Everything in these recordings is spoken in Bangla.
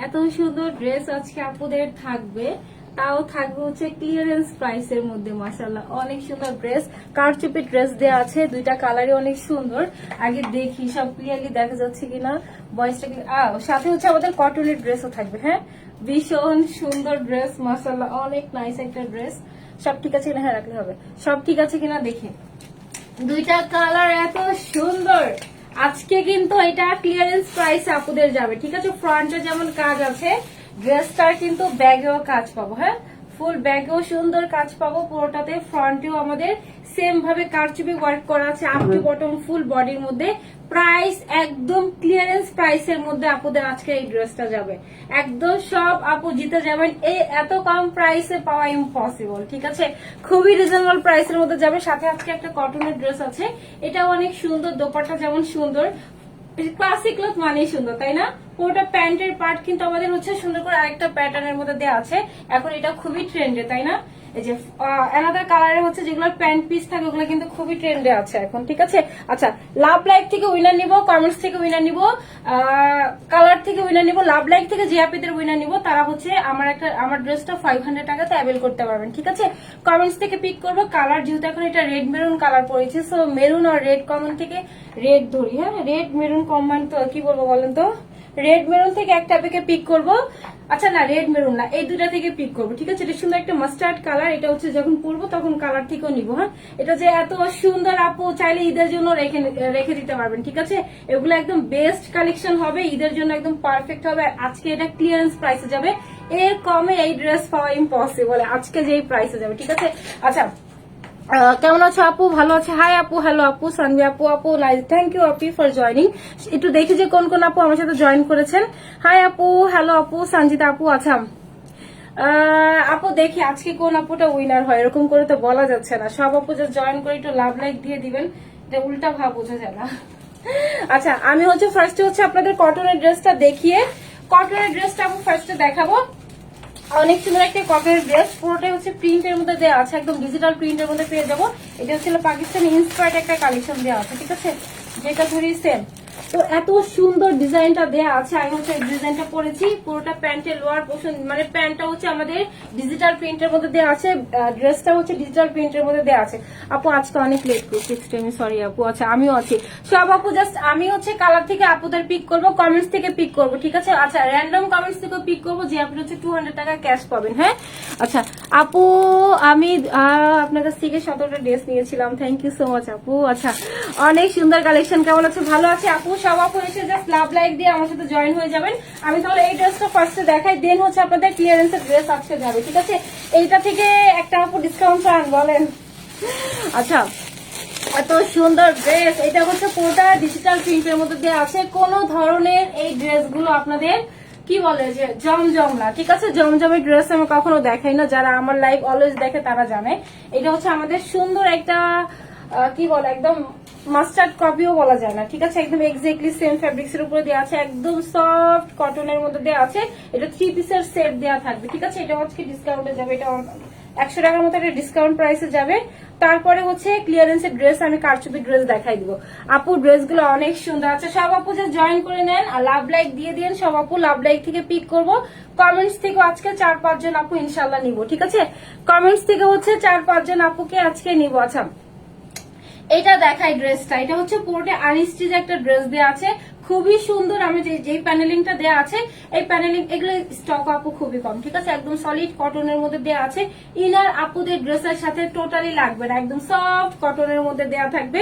এত সুন্দর ড্রেস আজকে আপুদের থাকবে, তাও থাকবে হচ্ছে ক্লিয়ারেন্স প্রাইসের মধ্যে। মাশাআল্লাহ অনেক সুন্দর ড্রেস, কারচুপি ড্রেস দেওয়া আছে, দুইটা কালারই অনেক সুন্দর। আগে দেখি সব ক্লিয়ারলি দেখা যাচ্ছে কিনা। বয়েসটা সাথে হচ্ছে আমাদের কটনের ড্রেসও থাকবে। হ্যাঁ, ভীষণ সুন্দর ড্রেস, মাশাআল্লাহ অনেক নাইস একটা ড্রেস। সব ঠিক আছে কিনা, হ্যাঁ রাখলে হবে, সব ঠিক আছে কিনা দেখি। দুইটা কালার এত সুন্দর, আজকে কিন্তু এটা ক্লিয়ারেন্স প্রাইস আপুদের যাবে। ঠিক আছে, ফ্রন্টে যেমন কাজ আছে, ড্রেসটার কিন্তু ব্যাগেও কাজ পাবো। হ্যাঁ, ফুল ব্যাগেও সুন্দর কাজ পাবো, পুরোটাতে ফ্রন্টেও আমাদের সেম ভাবে কারচুপি ওয়ার্ক করা আছে, আপ টু বটম ফুল বডির মধ্যে। প্রাইস একদম ক্লিয়ারেন্স প্রাইসের মধ্যে আপুদের আজকে এই ড্রেসটা যাবে। একদম সব আপু জিতে যাবেন, এই এত কম প্রাইসে পাওয়া ইম্পসিবল। ঠিক আছে, খুবই রিজনেবল প্রাইসের মধ্যে যাবে। সাথে আজকে একটা কটনের ড্রেস আছে, এটা অনেক সুন্দর, দোপাট্টা যেমন সুন্দর, ক্লাসিক লুক মানেই সুন্দর, তাই না? পুরোটা প্যান্টের পার্ট কিন্তু আমাদের হচ্ছে সুন্দর করে আরেকটা প্যাটার্নের মধ্যে দেওয়া আছে। এখন এটা খুবই ট্রেন্ডে, তাই না? এই যে অ্যানাদার কালারে হচ্ছে যেগুলো প্যান্ট পিস থাকে, ওগুলো কিন্তু খুবই ট্রেন্ডে আছে এখন। ঠিক আছে, আচ্ছা লাভ লাইক থেকে উইনার নিব, কমেন্টস থেকে উইনার নিব, কালার থেকে উইনার নিব। লাভ লাইক থেকে যে আপেদের উইনার নিব তারা হচ্ছে আমার ড্রেসটা 500 টাকাতে অ্যাভেল করতে পারবেন। ঠিক আছে, কমেন্টস থেকে পিক করবো কালার, যেহেতু এখন এটা রেড মেরুন কালার পড়েছে, সো মেরুন আর রেড কমন থেকে রেড ধরি। হ্যাঁ, রেড মেরুন কম্বাইন, তো কি বলবো বলেন তো, রেড মেরুন থেকে একটা থেকে পিক করব। আচ্ছা না, রেড মেরুন না, এই দুটা থেকে পিক করবো। ঠিক আছে, এটা সুন্দর একটা মাস্টার্ড কালার, এটা হচ্ছে যখন পরবো তখন কালার থেকেও নিবো। হ্যাঁ, এটা যে এত সুন্দর আপু, চাইলে ঈদের জন্য রেখে দিতে পারবেন। ঠিক আছে, এগুলো একদম বেস্ট কালেকশন হবে, ঈদের জন্য একদম পারফেক্ট হবে। আজকে এটা ক্লিয়ারেন্স প্রাইসে যাবে, এর কমে এই ড্রেস পাওয়া ইম্পসিবল আজকে যেই প্রাইসে যাবে। ঠিক আছে, আচ্ছা কেমন আছো আপু? ভালো আছে। হাই আপু, হ্যালো আপু, সানভি আপু, আপু nice, thank you Api for joining. একটু দেখি যে কোন কোন আপু আমার সাথে জয়েন করেছেন। হাই আপু, হ্যালো আপু, সঞ্জিতা আপু। আচ্ছা আপু দেখি আজকে কোন আপুটা উইনার হয়, এরকম করে তো বলা যাচ্ছে না। সব আপু যে জয়েন করে একটু লাভ লাইক দিয়ে দিবেন, এটা উল্টা ভাব বোঝা যায় না। আচ্ছা আমি হচ্ছে ফার্স্টে হচ্ছে আপনাদের কটনের ড্রেসটা দেখিয়ে, কটনের ড্রেসটা আপু ফার্স্টে দেখাবো। অনেক সুন্দর একটা কটনের ড্রেস, পুরোটাই হচ্ছে প্রিন্টের মধ্যে দেওয়া আছে, একদম ডিজিটাল প্রিন্টের মধ্যে পেয়ে যাবো। এটা হচ্ছে পাকিস্তানি ইন্সপায়ার্ড একটা কালেকশন দেওয়া আছে। ঠিক আছে, যেটা ধরি সেম, তো এত সুন্দর ডিজাইনটা দেওয়া আছে। আমি হচ্ছে এই ডিজাইনটা পরেছি, পুরোটা প্যান্টের লোয়ার পোর্শন, মানে প্যান্টটা হচ্ছে আমাদের ডিজিটাল প্রিন্টের মধ্যে দেওয়া আছে, ড্রেসটা হচ্ছে ডিজিটাল প্রিন্টের মধ্যে দেওয়া আছে। আপু আজকে অনেক লেট করছি, এক্সট্রিমলি সরি আপু। আচ্ছা আমিও আছি, সব আপু জাস্ট আমি হচ্ছে কালার থেকে আপুদের পিক করবো, কমেন্টস থেকে পিক করবো। ঠিক আছে, আচ্ছা র্যান্ডম কমেন্টস থেকে পিক করবো, যে আপনি হচ্ছে 200 টাকা ক্যাশ পাবেন। হ্যাঁ, আচ্ছা আপু আমি আপনার কাছ থেকে 17টা ড্রেস নিয়েছিলাম, থ্যাংক ইউ সো মাচ আপু। আচ্ছা অনেক সুন্দর কালেকশন, কেমন আছে? ভালো আছে আপু। সব আপু এসে জাস্ট লাভ লাইক দিয়ে আমার সাথে জয়েন হয়ে যাবেন। আমি তাহলে এই ড্রেসটা ফার্স্টে দেখাই, দেন হচ্ছে আপনাদের ক্লিয়ারেন্সের ড্রেস আজকে যাবে। ঠিক আছে, এইটা থেকে একটা আপু ডিসকাউন্ট পান বলেন। আচ্ছা এত সুন্দর ড্রেস, এটা হচ্ছে পুরোটা ডিজিটাল প্রিন্টের মধ্যে দেওয়া আছে। কোন ধরনের এই ড্রেসগুলো আপনাদের কি বলে যে জমজম না। ঠিক আছে, জমজমের ড্রেস আমি কখনো দেখাই না, যারা আমার লাইভ অলওয়েজ দেখে তারা জানে। এটা হচ্ছে আমাদের সুন্দর একটা কি বলে, একদম মাস্টার্ড কপিও বলা যায় না। ঠিক আছে, একদম এক্স্যাক্টলি সেম ফ্যাব্রিক্স এর উপরে দেওয়া আছে, একদম সফট কটনের মধ্যে দেওয়া আছে। এটা 3 পিসের সেট দেওয়া থাকবে। ঠিক আছে, এটা হচ্ছে ডিসকাউন্টে যাবে, এটা 100 টাকার মতো একটা ডিসকাউন্ট প্রাইসে যাবে। তারপরে হচ্ছে ক্লিয়ারেন্সের ড্রেস, আমি কারচুপি ড্রেস দেখাই দিব। আপু ড্রেসগুলো অনেক সুন্দর আছে, সব আপু যে জয়েন করে নেন আর লাভ লাইক দিয়ে দিন। সব আপু লাভ লাইক থেকে পিক করব, কমেন্টস থেকে আজকে 4-5 জন আপু ইনশাল্লাহ নিব। ঠিক আছে, কমেন্টস থেকে হচ্ছে 4-5 জন আপুকে আজকে নিব। আচ্ছা এটা দেখাই ড্রেসটা, এটা হচ্ছে পুরোটা আনস্টিচ একটা ড্রেস দেওয়া আছে, খুবই সুন্দর। আমি যে প্যানেলিংটা দেওয়া আছে, এই প্যানেলিং এগুলো স্টক আপু খুবই কম। ঠিক আছে, একদম সলিড কটনের মধ্যে দেওয়া আছে। ইনার আপুদের ড্রেসের সাথে টোটালি লাগবে না, একদম সফট কটনের মধ্যে দেওয়া থাকবে,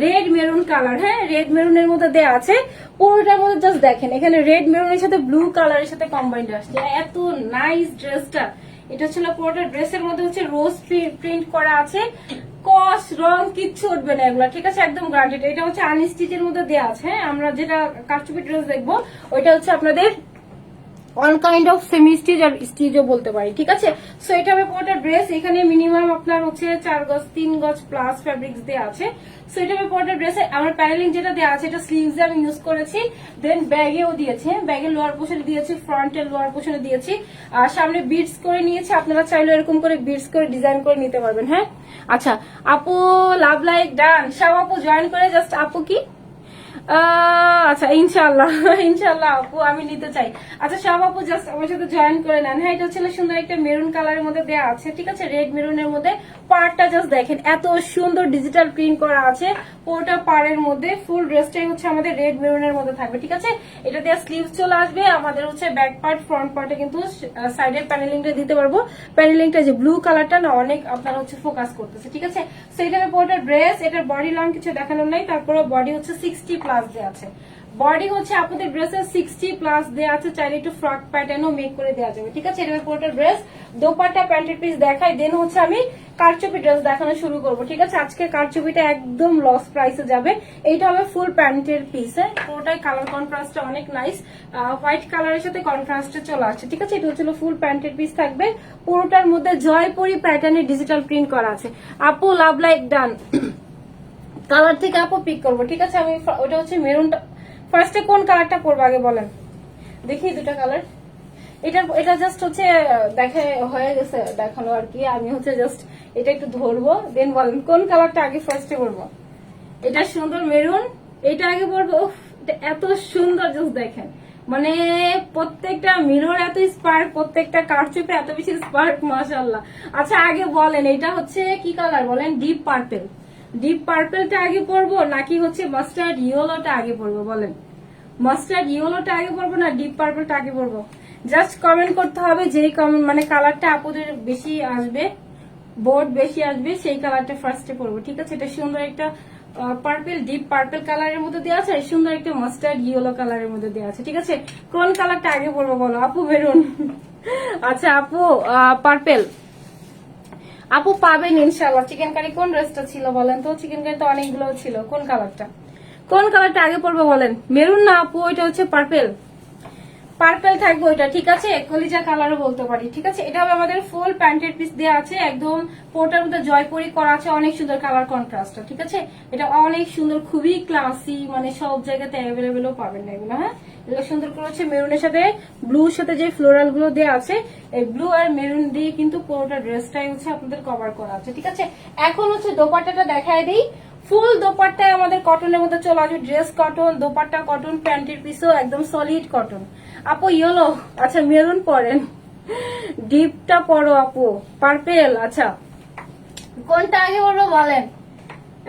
রেড মেরুন কালার। হ্যাঁ, রেড মেরুনের মধ্যে দেওয়া আছে, পুরোটার মধ্যে জাস্ট দেখেন এখানে রেড মেরুনের সাথে ব্লু কালারের সাথে কম্বাইন্ড আসছে, এত নাইস ড্রেসটা। এটা ছিল পুরোটা ড্রেসের মধ্যে হচ্ছে রোজ প্রিন্ট করা আছে, কস রং কিচ্ছু উঠবে না এগুলা। ঠিক আছে, একদম গ্রান্টেড। এটা হচ্ছে আনস্টিচের মধ্যে দেওয়া আছে। হ্যাঁ, আমরা যেটা কারচুপি ড্রেস দেখবো ওইটা হচ্ছে আপনাদের all kind of semi stitch আর স্টিচও বলতে পারি। ঠিক আছে, সো এটা হবে পুরোটা ড্রেস। এখানে মিনিমাম আপনার হচ্ছে 4 গজ 3 গজ প্লাস ফ্যাব্রিক্স দেওয়া আছে। সো এটা হবে পুরোটা ড্রেসে। আমার প্যানেলিং যেটা দেওয়া আছে, এটা স্লিভস আমি ইউজ করেছি, দেন ব্যাগেও দিয়েছি। ব্যাগের লোয়ার পোর্শনে দিয়েছি, ফ্রন্টের লোয়ার পোর্শনে দিয়েছি, আর সামনে বিটস করে নিয়েছি। আপনারা চাইলে এরকম করে বিটস করে ডিজাইন করে নিতে পারবেন। হ্যাঁ, আচ্ছা আপু লাভ লাইক ডান, সব আপু জয়েন করে জাস্ট আপু কি আচ্ছা ইনশাল্লাহ ইনশাল্লাহ আপু আমি নিতে চাই। আচ্ছা সব আপু জাস্ট আমার সাথে জয়েন করে নেন। হ্যাঁ এটা হচ্ছে সুন্দর একটা মেরুন কালারের মধ্যে দেওয়া আছে, ঠিক আছে, রেড মেরুনের মধ্যে। পাড়টা জাস্ট দেখেন এত সুন্দর ডিজিটাল প্রিন্ট করা আছে পুরোটা পাড়ের মধ্যে। ফুল ড্রেসটাই হচ্ছে আমাদের রেড মেরুনের মধ্যে থাকবে, ঠিক আছে। এটা দিয়ে স্লিভস চলে আসবে আমাদের হচ্ছে ব্যাক পার্ট, ফ্রন্ট পার্টে কিন্তু সাইডের প্যানেলিংটা দিতে পারবো। প্যানেলিংটা যে ব্লু কালারটা না অনেক আপনারা হচ্ছে ফোকাস করতেছে, ঠিক আছে। সেইটা পুরোটা ড্রেস, এটার বডি লং কিছু দেখানোর নাই, তারপরে বডি হচ্ছে 60 প্লাস দেওয়া আছে। বডি হচ্ছে আপনাদের ড্রেসের 60 প্লাস দেওয়া আছে, চাইলে একটু ফ্রক প্যাটার্নও মেক করে দেওয়া যাবে, ঠিক আছে। এটা পুরোটা ড্রেস, দোপাট্টা প্যান্টের পিস দেখাই, দেন হচ্ছে আমি কারচুপি ড্রেস দেখানো শুরু করবো, ঠিক আছে। আজকে কারচুপিটা একদম লস প্রাইসে যাবে। এইটা হবে ফুল প্যান্টের পিস, হ্যাঁ পুরোটাই কালার কন্ট্রাস্টটা অনেক নাইস, হোয়াইট কালারের সাথে কন্ট্রাস্টে চলে আসছে, ঠিক আছে। এটা হচ্ছিল ফুল প্যান্টের পিস থাকবে, পুরোটার মধ্যে জয়পুরি প্যাটার্নের ডিজিটাল প্রিন্ট করা আছে। আপু লাভ লাইক ডান কালার থেকে আপু পিক করবো, ঠিক আছে। আমি ওটা হচ্ছে মেরুনটা, ফার্স্টে কোন কালারটা পরবো আগে বলেন দেখি, দুটা কালার। এটা জাস্ট হচ্ছে দেখে হয়ে গেছে দেখানো আর কি, আমি হচ্ছে জাস্ট এটা একটু ধরবো, দেন বলেন কোন কালারটা আগে ফার্স্টে পরবো। এটা সুন্দর মেরুন, এটা আগে পরবো। উফ, এটা এত সুন্দর জাস্ট দেখেন, মানে প্রত্যেকটা মিরর এত স্পার্ক, প্রত্যেকটা কারচুপে এত বেশি স্পার্ক, মাশাআল্লাহ। আচ্ছা আগে বলেন এটা হচ্ছে কি কালার বলেন, ডিপ পার্পেল। ডিপ পার্পেলটা আগে পরবো নাকি হচ্ছে মাস্টার্ড ইয়েলোটা আগে পরবো বলেন। মাস্টার্ড ইয়েলোটা আগে পরবো না ডিপ পার্পলটা আগে পরবো? জাস্ট কমেন্ট করতে হবে, যেই কমেন্ট মানে কালারটা আপনাদের বেশি আসবে, বোর্ড বেশি আসবে, সেই কালারটা ফার্স্টে পরবো, ঠিক আছে। এটা সুন্দর একটা পার্পেল, ডিপ পার্পেল কালারের মধ্যে দেওয়া আছে, আর সুন্দর একটা মাস্টার্ড ইয়েলো কালারের মধ্যে দেওয়া আছে, ঠিক আছে। কোন কালারটা আগে পরবো বলো আপু? মেরুন। আচ্ছা আপু পার্পেল আপু পাবেন ইনশাআল্লাহ। চিকেন কারি কোন ড্রেসটা ছিল বলেন তো? চিকেন কারি তো অনেকগুলো ছিল, কোন কালারটা? কোন কালারটা আগে পড়বে বলেন? মেরুন না আপু, ওইটা হচ্ছে পার্পেল। পার্পেল থাকবে ওইটা, ঠিক আছে। কলিজা কালারও বলতে পারি, ঠিক আছে। এটা হবে আমাদের ফুল প্যান্টের পিস দেওয়া আছে, একদম পোর্টার মধ্যে জয়পুরি করা আছে, অনেক সুন্দর কালার কন্ট্রাস্ট, ঠিক আছে। এটা অনেক সুন্দর, খুবই ক্লাসি, মানে সব জায়গাতে অ্যাভেলেবেলও পাবেন না এগুলো, হ্যাঁ। এগুলো সুন্দর করে হচ্ছে মেরুনের সাথে ব্লুর সাথে যে ফ্লোরাল গুলো দেওয়া আছে, এই ব্লু আর মেরুন দিয়ে কিন্তু পুরোটা ড্রেসটাই হচ্ছে আপনাদের কভার করা আছে, ঠিক আছে। এখন হচ্ছে দোপাট্টাটা দেখায় দিই। ফুল দোপাট্টায় আমাদের কটনের মধ্যে চলে আসবে, ড্রেস কটন, দোপাট্টা কটন, প্যান্টের পিসও একদম সলিড কটন। আপু ইয়েলো, আচ্ছা মেরুন পরেন, ডিপটা পরো আপু, পার্পেল। আচ্ছা কোনটা আগে পড়বো বলেন?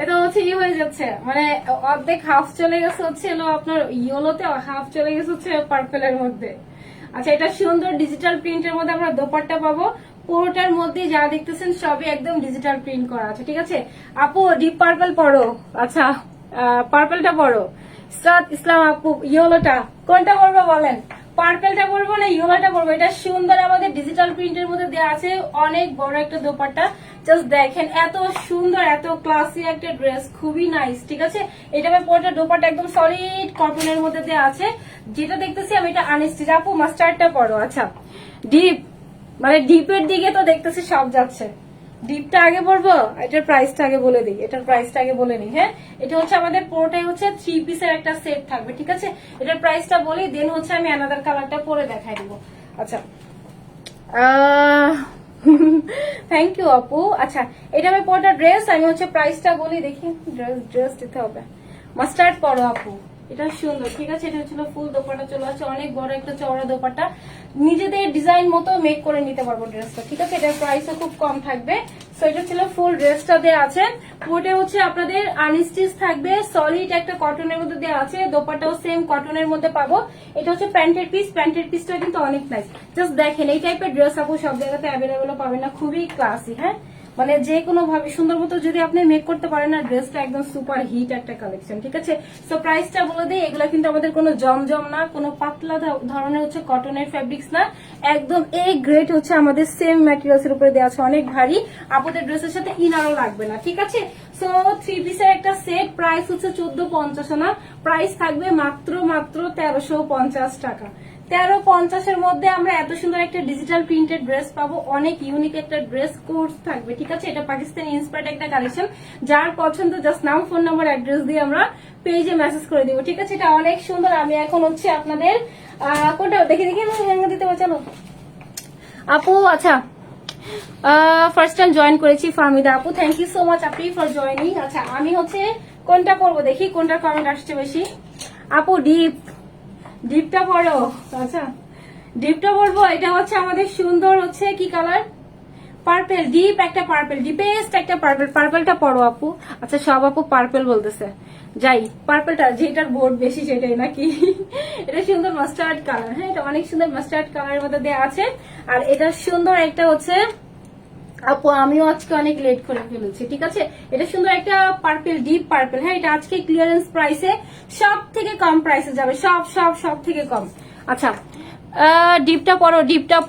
এটা হচ্ছে ই হয়ে যাচ্ছে, মানে অর্ধেক হাফ চলে গেছে হচ্ছে আপনার ইয়েলোতে, হাফ চলে গেছে হচ্ছে পার্পেলের মধ্যে। আচ্ছা এটা সুন্দর ডিজিটাল প্রিন্টের মধ্যে আমরা দোপাট্টা পাবো, পুরোটার মধ্যে যা দেখতেছেন সবই একদম ডিজিটাল প্রিন্ট করা আছে, ঠিক আছে। আপু ডিপ পার্পল পরো, আচ্ছা পার্পলটা পরো। সাদ ইসলাম আপু ইয়েলোটা কোনটা পরবো বলেন? পার্পলটা পরবো না ইয়েলোটা পরবো? এটা সুন্দর আমাদের ডিজিটাল প্রিন্টের মধ্যে দেওয়া আছে, অনেক বড় একটা দোপাট্টা, জাস্ট দেখেন এত সুন্দর, এত ক্লাসি একটা ড্রেস, খুবই নাইস, ঠিক আছে। এটা পুরোটা দোপাট্টা একদম সলিড কটনের মধ্যে দেওয়া আছে, যেটা দেখতেছি আমি এটা আনস্টিচ। আপু মাস্টার্ডটা পরো। আচ্ছা ডিপ, মানে ডিপের দিকে তো দেখতেছি সব যাচ্ছে, ডিপটা আগে পড়বো। এটার প্রাইসটা আগে বলে দিই, এটার প্রাইসটা আগে বলে নিই, হ্যাঁ। এটা হচ্ছে আমাদের পুরোটাই হচ্ছে 3 পিসের একটা সেট থাকবে, ঠিক আছে। এটার প্রাইসটা বলি, দেন হচ্ছে আমি অ্যানাদার কালারটা পরে দেখাই দিব। আচ্ছা থ্যাংক ইউ আপু। আচ্ছা এটা আমি পুরোটা ড্রেস, আমি হচ্ছে প্রাইসটা বলি, দেখি ড্রেস দিতে হবে। মাস্টার্ড পরো আপু, এটা সুন্দর, ঠিক আছে। এটা হচ্ছিল ফুল দোপাট্টা চলে আসছে, অনেক বড় একটা চওড়া দোপাট্টা, নিজেদের ডিজাইন মতো মেক করে নিতে পারবো ড্রেসটা, ঠিক আছে। এটার প্রাইসও খুব কম থাকবে। সো এটা ছিল ফুল ড্রেসটা দেওয়া আছে, পুরোটা হচ্ছে আপনাদের আনস্টিচ থাকবে, সলিড একটা কটনের মধ্যে দেওয়া আছে, দোপাট্টাও সেম কটনের মধ্যে পাবো। এটা হচ্ছে প্যান্টের পিস, প্যান্টের পিসটা কিন্তু অনেক নাইস, জাস্ট দেখেন এই টাইপের ড্রেস আপু সব জায়গাতে অ্যাভেলেবেল পাবেন না, খুবই ক্লাসি, হ্যাঁ। মানে যে কোনো ভাবে সুন্দর মতো যদি আপনি মেক করতে পারেন না, ড্রেসটা একদম সুপার হিট একটা কালেকশন, ঠিক আছে। সো প্রাইসটা বলে দিই, এগুলা কিন্তু আমাদের কোনো জমজম না, কোনো পাতলা ধরনের হচ্ছে কটনের ফেব্রিক্স না, একদম এ গ্রেড হচ্ছে আমাদের সেম ম্যাটেরিয়ালস এর উপরে দেওয়া আছে, অনেক ভারী, আপনাদের ড্রেসের সাথে ইনারও লাগবে না, ঠিক আছে। সো 3 পিসের একটা সেট, প্রাইস হচ্ছে 1450 না, প্রাইস থাকবে মাত্র 1350 টাকা। 1350-এর মধ্যে আমরা এত সুন্দর একটা ডিজিটাল প্রিন্টেড ড্রেস পাবো, অনেক ইউনিক একটা ড্রেস কোর্স থাকবে, ঠিক আছে। এটা পাকিস্তানি ইন্সপায়ার্ড একটা কালেকশন, যার পছন্দ জাস্ট নাম, ফোন নাম্বার, অ্যাড্রেস দিয়ে আমরা পেজে মেসেজ করে দিব, ঠিক আছে। এটা অনেক সুন্দর। আমি এখন হচ্ছে আপনাদের কোনটা দেখে দেখে হ্যাঙ্গা দিতে পারছি আপু। আচ্ছা ফার্স্ট টাইম জয়েন করেছি ফাহমিদা আপু, থ্যাংক ইউ সো মাচ আপনি ফর জয়নিং। আচ্ছা আমি হচ্ছে কোনটা পরবো দেখি, কোনটা কমেন্ট আসছে বেশি। আপু ডিপটা পরো। আচ্ছা ডিপটা পরবো। এটা হচ্ছে আমাদের সুন্দর হচ্ছে কি কালার, পার্পেল ডিপ, একটা পার্পেল ডিপেস্ট একটা পার্পেল। পার্পেলটা পরো আপু। আচ্ছা সব আপু পার্পেল বলতেছে, যাই পার্পেলটা যেটার ভোট বেশি সেটাই নাকি। এটা সুন্দর মাস্টার্ড কালার, হ্যাঁ এটা অনেক সুন্দর মাস্টার্ড কালারের মধ্যে দেওয়া আছে। আর এটা সুন্দর একটা হচ্ছে আপু, আমিও আজকে অনেক লেট করে ফেলেছি, ঠিক আছে। এটা সুন্দর একটা পার্পেল ডিপ পার্পেল, হ্যাঁ এটা আজকে ক্লিয়ারেন্স প্রাইসে সব থেকে কম প্রাইসে যাবে, সব থেকে কম। আচ্ছা ডিপটা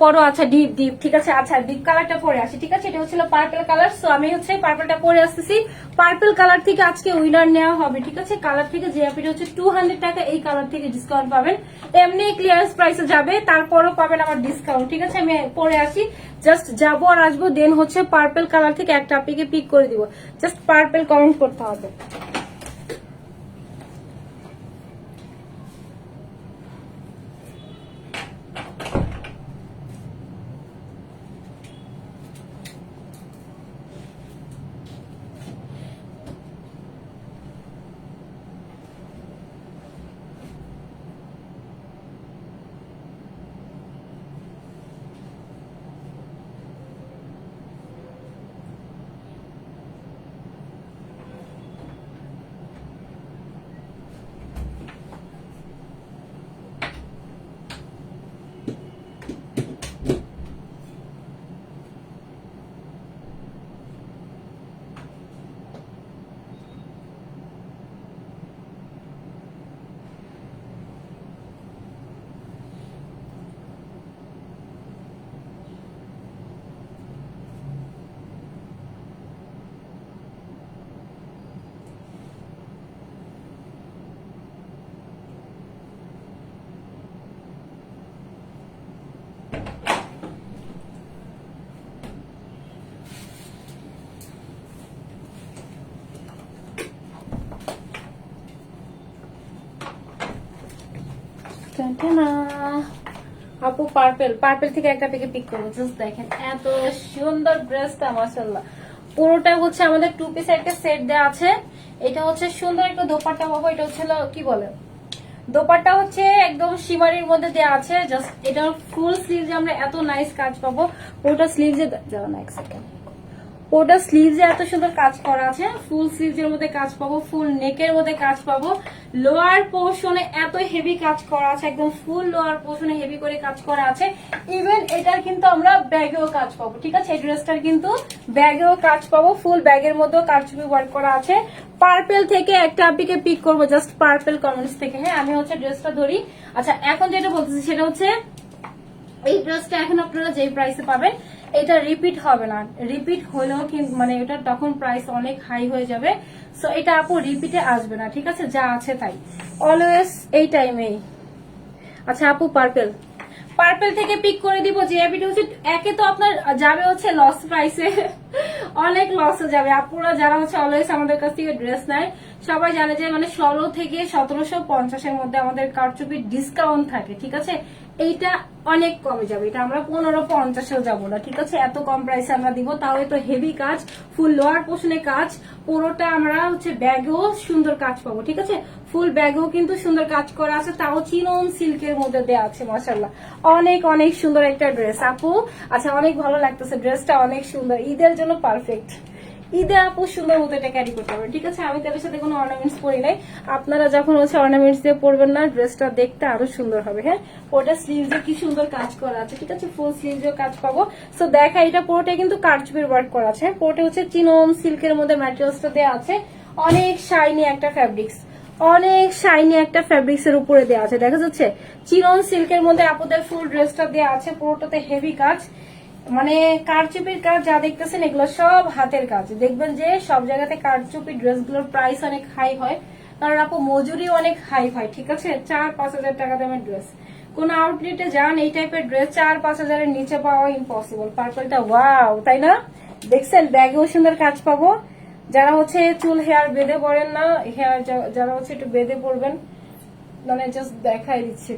পরো। আচ্ছা ডিপ ঠিক আছে। আচ্ছা ডিপ কালারটা পরে আসি, ঠিক আছে। এটা হচ্ছিল পার্পল কালার, সো আমি হচ্ছে পার্পলটা পরে আসতেছি। পার্পল কালার থেকে আজকে উইনার নেওয়া হবে, ঠিক আছে। কালার থেকে যে আপনি হচ্ছে 200 টাকা এই কালার থেকে ডিসকাউন্ট পাবেন, এমনি ক্লিয়ারেন্স প্রাইসে যাবে, তারপরও পাবেন আমার ডিসকাউন্ট, ঠিক আছে। আমি পরে আসি, জাস্ট যাবো আর আসবো, দেন হচ্ছে পার্পল কালার থেকে একটা আপনাকে পিক করে দিব, জাস্ট পার্পল কমেন্ট করতে হবে। আপু পার্পেল থেকে একটা থেকে পিক করবো, জাস্ট দেখেন এত সুন্দর ড্রেসটা, মাশাআল্লাহ। পুরোটা হচ্ছে আমাদের 2 পিস একটা সেট দেওয়া আছে। এটা হচ্ছে সুন্দর একটা দোপাট্টা পাবো, এটা হচ্ছে কি বলে, দোপাট্টা হচ্ছে একদম শিমারির মধ্যে দেওয়া আছে। জাস্ট এটার ফুল স্লিভে আমরা এত নাইস কাজ পাবো, পুরোটা স্লিভে যাও না এক সেকেন্ড, পুরোটা স্লিভসে এত সুন্দর কাজ করা আছে, ফুল স্লিভসের মধ্যে কাজ পাবো, ফুল নেকের মধ্যে কাজ পাবো, লোয়ার পোর্শনে এত হেভি কাজ করা আছে, একদম ফুল লোয়ার পোর্শনে হেভি করে কাজ করা আছে। ইভেন এটার কিন্তু আমরা ব্যাগেও কাজ পাবো, ঠিক আছে। এই ড্রেসটার কিন্তু ব্যাগেও কাজ পাবো, ফুল ব্যাগের মধ্যেও কারচুপি ওয়ার্ক করা আছে। পার্পেল থেকে একটা আপনাকে পিক করবো, জাস্ট পার্পেল কমেন্টস থেকে, হ্যাঁ আমি হচ্ছে ড্রেসটা ধরি। আচ্ছা এখন যেটা বলতেছি সেটা হচ্ছে এই ড্রেসটা এখন আপনারা যে প্রাইসে পাবেন এটা রিপিট হবে না, রিপিট হলেও কিন্তু মানে এটা তখন প্রাইস অনেক হাই হয়ে যাবে, সো এটা আপু রিপিটে আসবে না, ঠিক আছে। যা আছে তাই অলওয়েজ এই টাইমেই। আচ্ছা আপু পার্পেল থেকে পিক করে দিব, যে এটা হচ্ছে একে তো আপনার যাবে হচ্ছে লস প্রাইসে, অনেক লস হয়ে যাবে। আপুরা যারা হচ্ছে অলওয়েজ আমাদের কাছ থেকে ড্রেস নেয় সবাই জানে যে মানে 16 থেকে 1750 এর মধ্যে আমাদের কারচুপির ডিসকাউন্ট থাকে, ঠিক আছে। এইটা অনেক কমে যাবে, এটা আমরা 1550-এও যাবো না, ঠিক আছে। এত কম প্রাইসে আমরা দিব, তাও তো হেভি কাজ, ফুল লোয়ার পোর্শনে কাজ, পুরোটা আমরা হচ্ছে ব্যাগেও সুন্দর কাজ পাবো, ঠিক আছে। ফুল ব্যাগেও কিন্তু সুন্দর কাজ করা আছে, তাও চিনন সিল্কের মধ্যে দেওয়া আছে, মাশাআল্লাহ অনেক অনেক সুন্দর একটা ড্রেস আপু। আচ্ছা অনেক ভালো লাগতেছে, ড্রেসটা অনেক সুন্দর, ঈদের জন্য পারফেক্ট। ঈদে আপু সুন্দর মতো এটা ক্যারি করতে পারবেন, ঠিক আছে। আমি তাদের সাথে কোনো অর্নামেন্টস পরি নাই, আপনারা যখন হচ্ছে অর্নামেন্টস দিয়ে পরবেন না ড্রেসটা দেখতে আরো সুন্দর হবে, হ্যাঁ। ওটা স্লিভসে কি সুন্দর কাজ করা আছে, ঠিক আছে, ফুল স্লিভসেও কাজ পাবো। সো দেখা এটা পুরোটা কিন্তু কারচুপির ওয়ার্ক করা আছে, পুরোটা হচ্ছে চিনন সিল্কের মধ্যে ম্যাটেরিয়ালসটা দেওয়া আছে, অনেক শাইনি একটা ফ্যাব্রিক্স, অনেক শাইনি একটা ফ্যাব্রিক্স এর উপরে দেওয়া আছে, দেখা যাচ্ছে চিনন সিল্কের মধ্যে আপুদের ফুল ড্রেসটা দেওয়া আছে, পুরোটাতে হেভি কাজ, মানে কারচুপির কাজ যা দেখতেছেন এগুলো সব হাতের কাজ। দেখবেন যে সব জায়গাতে কারচুপি ড্রেসগুলোর প্রাইস অনেক হাই হয়, কারণ আপু মজুরি অনেক হাই হয়, ঠিক আছে। 4-5 হাজার টাকা দামের ড্রেস, কোন আউটলেটে যান এই টাইপের ড্রেস 4-5 হাজারের নিচে পাওয়া ইম্পসিবল। পার্পলটা ওয়াও, তাই না? দেখছেন ব্যাগেও সুন্দর কাজ পাবো। যারা হচ্ছে চুল হেয়ার বেঁধে পড়েন না, হেয়ার যারা হচ্ছে একটু বেঁধে পড়বেন, মানে জাস্ট দেখাই দিচ্ছি,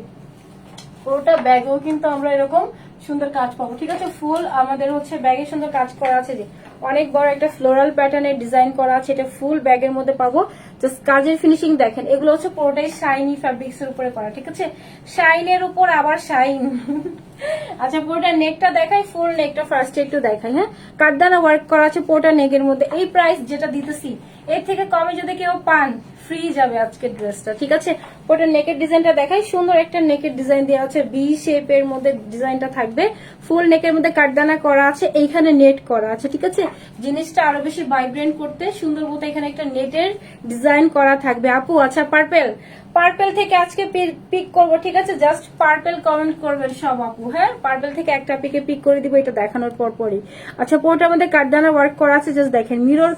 পুরোটা ব্যাগেও কিন্তু আমরা এরকম সুন্দর কাজ পাবো, ঠিক আছে। ফুল আমাদের হচ্ছে ব্যাগে সুন্দর কাজ করা আছে, যে অনেক বড় একটা ফ্লোরাল প্যাটার্নের ডিজাইন করা আছে, এটা ফুল ব্যাগের মধ্যে পাবো। জাস্ট কাজের ফিনিশিং দেখেন, এগুলো হচ্ছে পুরোটাই শাইনি ফ্যাব্রিক্স এর উপরে করা, ঠিক আছে, শাইনের উপর আবার শাইন। আচ্ছা পুরোটা নেকটা দেখাই, ফুল নেকটা ফার্স্টে একটু দেখাই। হ্যাঁ, কাঠদানা ওয়ার্ক করা আছে পুরোটা নেকের মধ্যে। এই প্রাইস যেটা দিতেছি এর থেকে কমে যদি কেউ পান ফ্রি যাবে আজকের ড্রেসটা, ঠিক আছে। পুরোটা নেকের ডিজাইনটা দেখাই, সুন্দর একটা নেকের ডিজাইন দেওয়া আছে, বি শেপের মধ্যে ডিজাইনটা থাকবে, ফুল নেকের মধ্যে কাঠদানা করা আছে, এইখানে নেট করা আছে, ঠিক আছে। জিনিসটা আরো বেশি ভাইব্রেন্ট করতে সুন্দর মতো এখানে একটা নেটের ডিজাইন করা থাকবে। আপু আচ্ছা পার্পেল, পার্পেল থেকে আজকে পিক করব, ঠিক আছে, জাস্ট পার্পেল কমেন্ট করবেন সব আপু। হ্যাঁ, পার্পেল থেকে একটা পিকে পিক করে দিব এটা দেখানোর পরই। আচ্ছা পুরোটার মধ্যে কাঠদানা ওয়ার্ক করা আছে, জাস্ট দেখেন, মিরর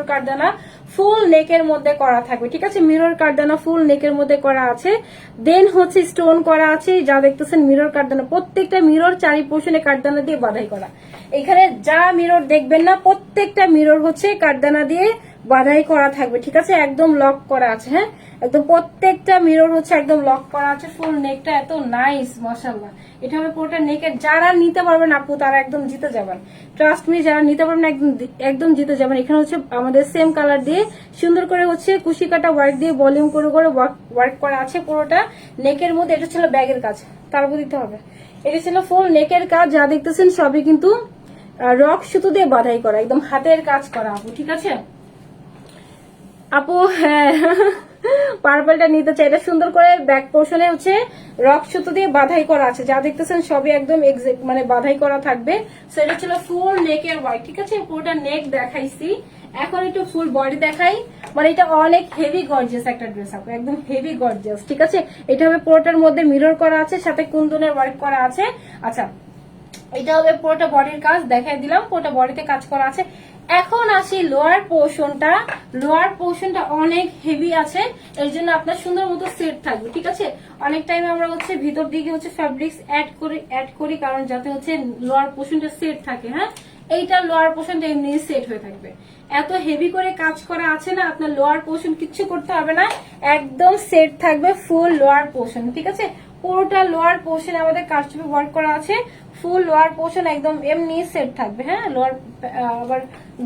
কাঠদানা ফুল নেকের মধ্যে করা থাকবে, ঠিক আছে, মিরর কাঠদানা ফুল নেকের মধ্যে করা আছে। দেন হচ্ছে স্টোন করা আছে, যা দেখতেছেন মিরর কাঠদানা, প্রত্যেকটা মিরর চারি পোর্শনে কাঠদানা দিয়ে বাঁধাই করা। এখানে যা মিরর দেখবেন না প্রত্যেকটা মিরর হচ্ছে কাঠদানা দিয়ে বাঁধাই করা থাকবে, ঠিক আছে, একদম লক করা আছে। হ্যাঁ, একদম প্রত্যেকটা মিরর হচ্ছে একদম লক করা আছে। ফুল নেকটা এত নাইস মাশাআল্লাহ। এটা হবে পুরোটা নেকের, যারা নিতে পারবেন আপু তারা একদম জিতে যাবেন, ট্রাস্ট মি, যারা নিতে পারবেন একদম জিতে যাবেন। এখানে হচ্ছে আমাদের সেম কালার দিয়ে সুন্দর করে হচ্ছে কুশি কাটা ওয়ার্ক দিয়ে ভলিউম করে ওয়ার্ক করা আছে পুরোটা নেকের মধ্যে। এটা ছিল ব্যাগের কাজ, তারপর দিতে হবে। এটা ছিল ফুল নেকের কাজ, যা দেখতেছেন সবই কিন্তু রক সুতো দিয়ে বাঁধাই করা, একদম হাতের কাজ করা আপু, ঠিক আছে। আপু হ্যাঁ পার্পলটা নিতে চাই, এটা সুন্দর করে ব্যাক পোর্শনে হচ্ছে রক সুতো দিয়ে বাঁধাই করা আছে, যা দেখতেছেন সবই একদম এক্সাক্ট মানে বাঁধাই করা থাকবে। সো এটা ছিল ফুল নেকের ওয়ার্ক, ঠিক আছে, পুরোটা নেক দেখাইছি। এখন একটু ফুল বডি দেখাই, মানে এটা অনেক হেভি গর্জিয়াস একটা ড্রেস আপু, একদম হেভি গর্জিয়াস, ঠিক আছে। এটা হবে পুরোটার মধ্যে মিরর করা আছে, সাথে কুন্দনের ওয়ার্ক করা আছে। আচ্ছা এটা হবে পুরোটা বডির কাজ, দেখাই দিলাম, পুরোটা বডিতে কাজ করা আছে। এখন আসি লোয়ার পোর্শনটা অনেক হেভি আছে, এর জন্য আপনার সুন্দর মতো সেট থাকবে, ঠিক আছে। অনেক টাইমে আমরা হচ্ছে ভিতর দিকে হচ্ছে ফ্যাব্রিক্স অ্যাড করি কারণ যাতে হচ্ছে লোয়ার পোর্শনটা সেট থাকে। হ্যাঁ, এইটা লোয়ার পোর্শনটা এমনি সেট হয়ে থাকবে। এত হেভি করে কাজ করা আছে না, আপনার লোয়ার পোর্শন কিচ্ছু করতে হবে না, একদম সেট থাকবে ফুল লোয়ার পোর্শন, ঠিক আছে। পুরোটা লোয়ার পোর্শন আমাদের কাস্টমে ওয়ার্ক করা আছে, ফুল লোয়ার পোর্শন একদম এমনি সেট থাকবে। হ্যাঁ, লোয়ার আবার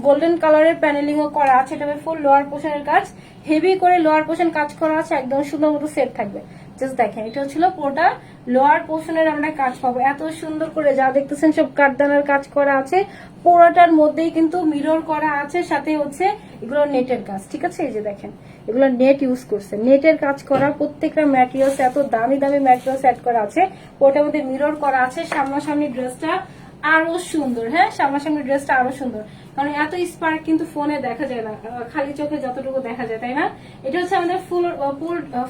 গোল্ডেন কালারের প্যানেলিং ও করা আছে, এটা ফুল লোয়ার পোর্শনের কাজ, হেভি করে লোয়ার পোর্শন কাজ করা আছে, একদম সুন্দর মতো সেট থাকবে। জাস্ট দেখেন, এটা হচ্ছিল পুরোটা লোয়ার পোর্শনের আমরা কাজ পাবো, এত সুন্দর করে যা দেখতেছেন সব কাঠদানার কাজ করা আছে, পুরোটার মধ্যেই কিন্তু মিরর করা আছে, সাথে হচ্ছে এগুলো নেটের কাজ, ঠিক আছে। এই যে দেখেন এগুলো নেট ইউজ করছে, নেটের কাজ করা, প্রত্যেকটা ম্যাটেরিয়ালস এত দামি দামি ম্যাটেরিয়ালস অ্যাড করা আছে, ওটার মধ্যে মিরর করা আছে। সামনাসামনি ড্রেসটা আরো সুন্দর, হ্যাঁ সামনাসামনি ড্রেসটা আরো সুন্দর, কারণ এত স্পার্ক কিন্তু ফোনে দেখা যায় না, খালি চোখে যতটুকু দেখা যায়, তাই না। এটা হচ্ছে আমাদের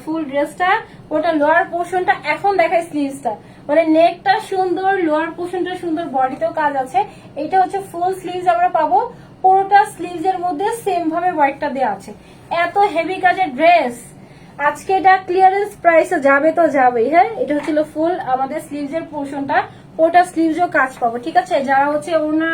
ফুল ড্রেসটা, ওটা লোয়ার পোর্শনটা। এখন দেখায় স্লিভসটা, মানে নেকটা সুন্দর, লোয়ার পোর্শনটা সুন্দর, বডিতেও কাজ আছে। এটা হচ্ছে ফুল স্লিভস আমরা পাবো, পুরোটা স্লিভস এর মধ্যে সেম ভাবে ওয়ার্কটা দেওয়া আছে। এত হেভি কাজের ড্রেস আজকে এটা ক্লিয়ারেন্স প্রাইসে যাবে তো যাবেই। হ্যাঁ, এটা হচ্ছিল ফুল আমাদের স্লিভস এর পোর্শনটা, পুরোটা স্লিভসও কাজ পাবো, ঠিক আছে। যারা হচ্ছে ওনা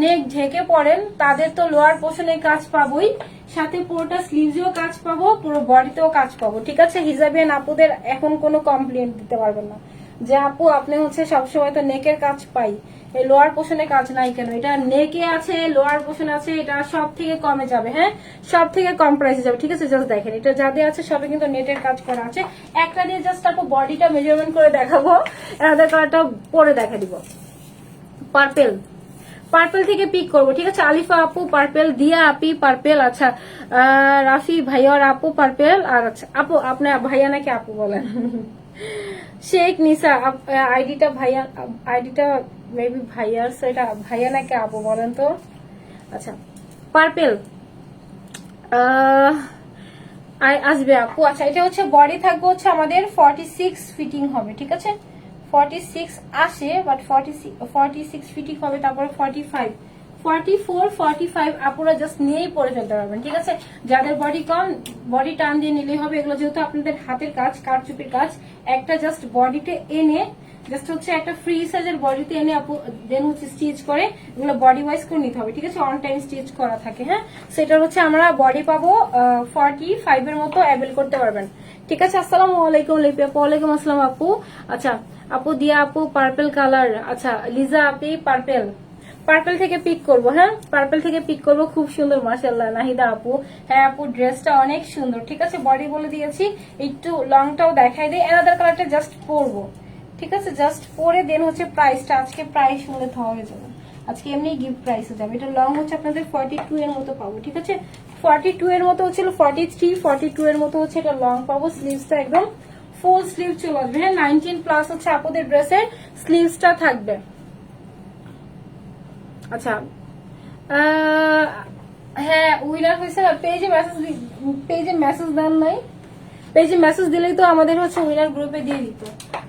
নেক ঢেকে পড়েন তাদের তো লোয়ার পোর্শনে কাজ পাবোই, সাথে পুরোটা স্লিভসেও কাজ পাবো, পুরো বডিতেও কাজ পাবো, ঠিক আছে। হিজাবিয়ান আপুদের এখন কোনো কমপ্লেন্ট দিতে পারবেন না যে আপু আপনি হচ্ছে সবসময় তো নেকের কাজ পাই, এই লোয়ার পোর্শনে কাজ নাই কেন। এটা নেকে আছে, লোয়ার পোর্শন আছে, এটা সব থেকে কমে যাবে। হ্যাঁ, সব থেকে কম প্রাইসে যাবে, ঠিক আছে। জাস্ট দেখেন এটা যাদের আছে সবে কিন্তু নেটের কাজ করা আছে। একটা দিয়ে জাস্ট আপু বডিটা মেজারমেন্ট করে দেখাবো, আলাদা কালারটা পরে দেখা দিব। পার্পেল থেকে পিক করবো, ঠিক আছে। আলিফা আপু পার্পেল, দিয়া আপি পার্পেল, আচ্ছা রাফি ভাইয়ার আপু পার্পেল, আর আচ্ছা আপু আপনার ভাইয়া নাকি আপু বলেন। শেখ নিসা আইডিটা মেবি ভাইয়ার, সেটা ভাইয়া নাকি আপু বলেন তো। আচ্ছা পার্পেল আসবে আপু। আচ্ছা এটা হচ্ছে বডি থাকবে হচ্ছে আমাদের 46 ফিটিং হবে, ঠিক আছে। 46 আসে বাট 46 ফিটিং হবে, তারপরে 45 44 45 আপুরা জাস্ট নিয়েই পরে ফেলতে পারবেন, ঠিক আছে। যাদের বডি কম বডি টান দিয়ে নিলেই হবে। এগুলো যেহেতু আপনাদের হাতের কাজ, কারচুপির কাজ, একটা জাস্ট বডিতে এনে জাস্ট হচ্ছে একটা ফ্রি সাইজের বডিতে এনে আপু দেন হচ্ছে স্টিচ করে এগুলো বডি ওয়াইজ করে নিতে হবে, ঠিক আছে। অন টাইম স্টিচ করা থাকে। হ্যাঁ, সেটা হচ্ছে আমরা বডি পাবো 45 এর মতো অ্যাভেল করতে পারবেন, ঠিক আছে। আসসালামু আলাইকুম লিপি আপু। ওয়ালাইকুম আসসালাম আপু। আচ্ছা আপু দিয়া আপু পার্পেল কালার, আচ্ছা লিজা আপি পার্পেল, পার্পল থেকে পিক করব, হ্যাঁ পার্পল থেকে পিক করব। খুব সুন্দর মাশাআল্লাহ নাহিদা আপু। হ্যাঁ আপু ড্রেসটা অনেক সুন্দর, ঠিক আছে বডি বলে দিয়েছি, একটু লংটাও দেখাই দিই। অ্যানাদার কালারটা জাস্ট পরবো, ঠিক আছে জাস্ট পরে দেন হচ্ছে প্রাইসটা, আজকে প্রাইস শুনলে হয়ে যাবে, আজকে এমনি গিফট প্রাইসে যাবে। এটা লং হচ্ছে আপনাদের 42 এর মতো পাবো, ঠিক আছে 42 এর মতো হচ্ছিল 43, 42 এর মতো হচ্ছে এটা লং পাবো। স্লিভসটা একদম ফুল স্লিভ চলে আসবে, হ্যাঁ 19 প্লাস হচ্ছে আপুদের ড্রেসের স্লিভসটা থাকবে। আচ্ছা হ্যাঁ উইনার হয়েছে না, পেজে মেসেজ দেন নাই, পেজে মেসেজ দিলেই তো আমাদের হচ্ছে উইনার গ্রুপে দিয়ে দিত।